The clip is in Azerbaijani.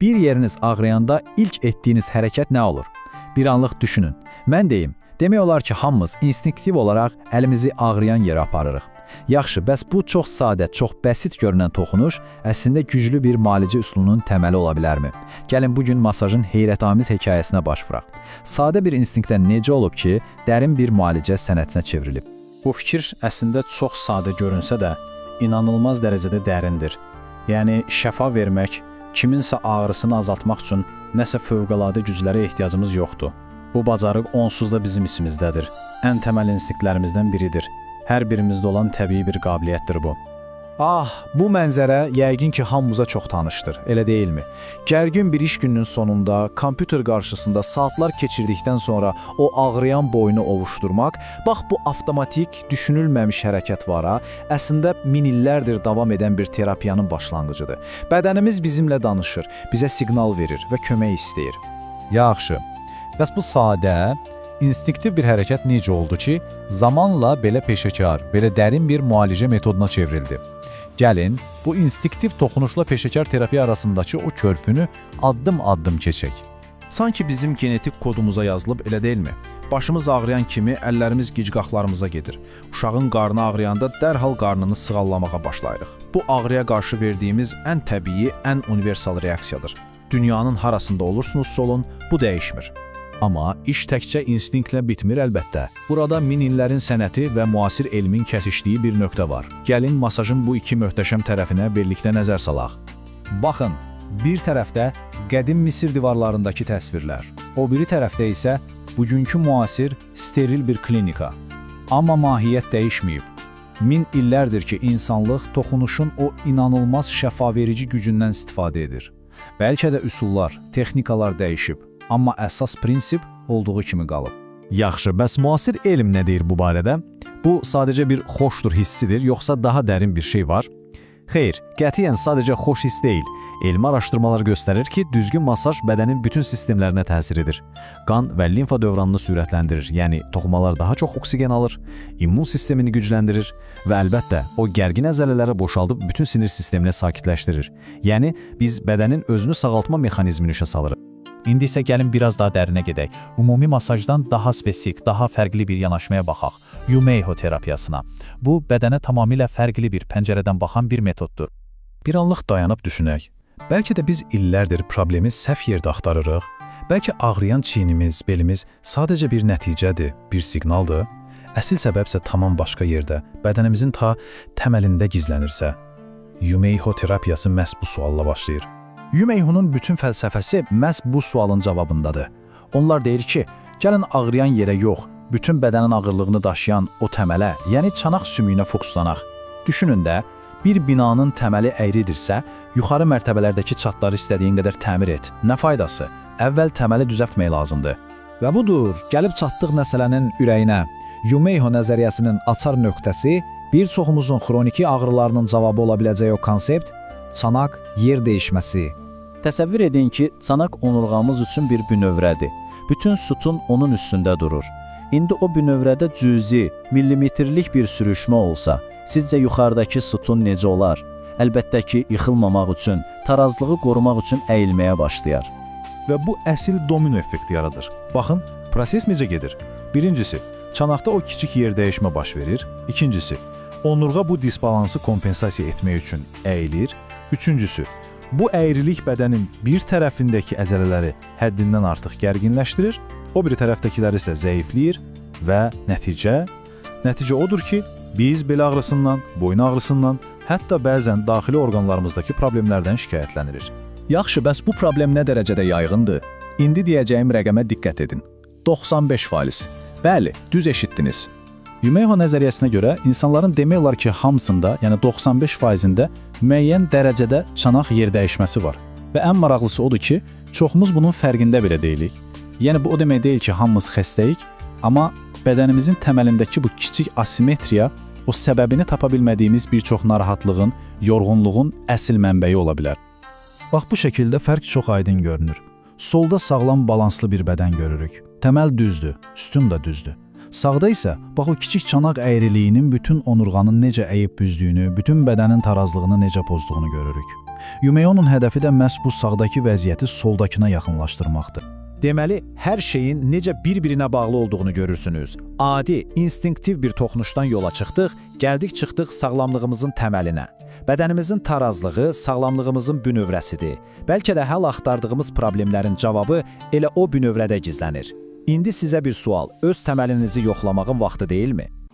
Bir yeriniz ağrıyanda ilk etdiyiniz hərəkət nə olur? Bir anlıq düşünün. Mən deyim, demək olar ki, hamımız instinktiv olaraq əlimizi ağrıyan yerə aparırıq. Yaxşı, bəs bu çox sadə, çox bəsit görünən toxunuş əslində güclü bir müalicə üsulunun təməli ola bilərmi? Gəlin bugün masajın heyrətamiz hekayəsinə baş vuraq. Sadə bir instinktdən necə olub ki, dərin bir müalicə sənətinə çevrilib? Bu fikir əslində çox sadə görünsə də, inanılmaz dərəcədə dərindir. Yəni, şəfa vermək, kiminsə ağrısını azaltmaq üçün nəsə fövqəladə güclərə ehtiyacımız yoxdur. Bu bacarıq onsuz da bizim içimizdədir. Ən təməl instinktlərimizdən biridir. Hər birimizdə olan təbii bir qabiliyyətdir bu. Bu mənzərə yəqin ki, hamımıza çox tanışdır, elə deyilmi? Gərgin bir iş gününün sonunda, kompüter qarşısında saatlar keçirdikdən sonra o ağrıyan boynu ovuşdurmaq, bax bu avtomatik, düşünülməmiş hərəkət vara, əslində min illərdir davam edən bir terapiyanın başlanğıcıdır. Bədənimiz bizimlə danışır, bizə siqnal verir və kömək istəyir. Yaxşı, bəs bu sadə, instinktiv bir hərəkət necə oldu ki, zamanla belə peşəkar, belə dərin bir müalicə metoduna çevrildi? Gəlin, bu instinktiv toxunuşla peşəkar terapiya arasındakı o körpünü addım-addım keçək. Sanki bizim genetik kodumuza yazılıb, elə deyilmi? Başımız ağrıyan kimi əllərimiz gicqaxlarımıza gedir. Uşağın qarnı ağrıyanda dərhal qarnını sığallamağa başlayırıq. Bu ağrıya qarşı verdiyimiz ən təbii, ən universal reaksiyadır. Dünyanın harasında olursunuzsa olun, bu dəyişmir. Amma iş təkcə instinktlə bitmir əlbəttə. Burada min illərin sənəti və müasir elmin kəsişdiyi bir nöqtə var. Gəlin masajın bu iki möhtəşəm tərəfinə birlikdə nəzər salaq. Baxın, bir tərəfdə qədim Misir divarlarındakı təsvirlər, o biri tərəfdə isə bugünkü müasir, steril bir klinika. Amma mahiyyət dəyişməyib. Min illərdir ki, insanlıq toxunuşun o inanılmaz şəfaverici gücündən istifadə edir. Bəlkə də üsullar, texnikalar dəyişib. Amma əsas prinsip olduğu kimi qalıb. Yaxşı, bəs müasir elm nə deyir bu barədə? Bu sadəcə bir xoşdur hissidir, yoxsa daha dərin bir şey var? Xeyr, qətiyyən sadəcə xoş hiss deyil. Elmi araşdırmalar göstərir ki, düzgün masaj bədənin bütün sistemlərinə təsir edir. Qan və limfa dövranını sürətləndirir, yəni toxumalar daha çox oksigen alır, immun sistemini gücləndirir və əlbəttə o gərgin əzələləri boşaldıb bütün sinir sistemini sakitləşdirir. Yəni, biz bədənin özünü sağaltma mexanizmini işə salırıq. İndi isə gəlin biraz daha dərinə gedək. Ümumi masajdan daha spesifik, daha fərqli bir yanaşmaya baxaq. Yumeiho terapiyasına. Bu, bədənə tamamilə fərqli bir pəncərədən baxan bir metoddur. Bir anlıq dayanıb düşünək. Bəlkə də biz illərdir problemi səhv yerdə axtarırıq. Bəlkə ağrıyan çiynimiz, belimiz sadəcə bir nəticədir, bir siqnaldır. Əsl səbəb isə tamam başqa yerdə, bədənimizin ta təməlində gizlənirsə. Yumeiho terapiyası məhz bu sualla başlayır. Yumeihonun bütün fəlsəfəsi məhz bu sualın cavabındadır. Onlar deyir ki, gəlin ağrıyan yerə yox, bütün bədənin ağırlığını daşıyan o təmələ, yəni çanaq sümüyünə fokuslanaq. Düşünün də, bir binanın təməli əyridirsə, yuxarı mərtəbələrdəki çatları istədiyin qədər təmir et. Nə faydası? Əvvəl təməli düzəltmək lazımdır. Və budur, gəlib çatdıq məsələnin ürəyinə. Yumeiho nəzəriyyəsinin açar nöqtəsi, bir çoxumuzun xroniki ağrılarının cavabı ola biləcəyi o konsept, çanaq yer dəyişməsi. Təsəvvür edin ki, çanaq onurğamız üçün bir bünövrədir. Bütün sütun onun üstündə durur. İndi o bünövrədə cüzi, millimetrlik bir sürüşmə olsa, sizcə yuxarıdakı sütun necə olar? Əlbəttə ki, yıxılmamaq üçün, tarazlığı qorumaq üçün əyilməyə başlayar. Və bu əsil domino effekti yaradır. Baxın, proses necə gedir? Birincisi, çanaqda o kiçik yer dəyişmə baş verir. İkincisi, onurğa bu disbalansı kompensasiya etmək üçün əyilir. Üçüncüsü, bu əyrilik bədənin bir tərəfindəki əzələləri həddindən artıq gərginləşdirir, o biri tərəfdəkiləri isə zəifləyir və nəticə odur ki, biz bel ağrısından, boyun ağrısından, hətta bəzən daxili orqanlarımızdakı problemlərdən şikayətlənirik. Yaxşı, bəs bu problem nə dərəcədə yayğındır? İndi deyəcəyim rəqəmə diqqət edin. 95%. Bəli, düz eşitdiniz. Yumeiho nəzəriyyəsinə görə insanların demək olar ki, hamısında, yəni 95%-də müəyyən dərəcədə çanaq yer dəyişməsi var. Və ən maraqlısı odur ki, çoxumuz bunun fərqində belə deyilik. Yəni bu o demək deyil ki, hamımız xəstəyik, amma bədənimizin təməlindəki bu kiçik asimetriya o səbəbini tapa bilmədiyimiz bir çox narahatlığın, yorğunluğun əsl mənbəyi ola bilər. Bax bu şəkildə fərq çox aydın görünür. Solda sağlam balanslı bir bədən görürük. Təməl düzdür, sütun da düzdür. Sağda isə bax o kiçik çanaq əyriliyinin bütün onurğanın necə əyib büzdüyünü, bütün bədənin tarazlığını necə pozduğunu görürük. Yumeonun hədəfi də məhz bu sağdakı vəziyyəti soldakına yaxınlaşdırmaqdır. Deməli, hər şeyin necə bir-birinə bağlı olduğunu görürsünüz. Adi, instinktiv bir toxunuşdan yola çıxdıq, çıxdıq sağlamlığımızın təməlinə. Bədənimizin tarazlığı sağlamlığımızın bünövrəsidir. Bəlkə də həll axtardığımız problemlərin cavabı elə o bünövrədə gizlənir. İndi sizə bir sual, öz təməlinizi yoxlamağın vaxtı deyilmi?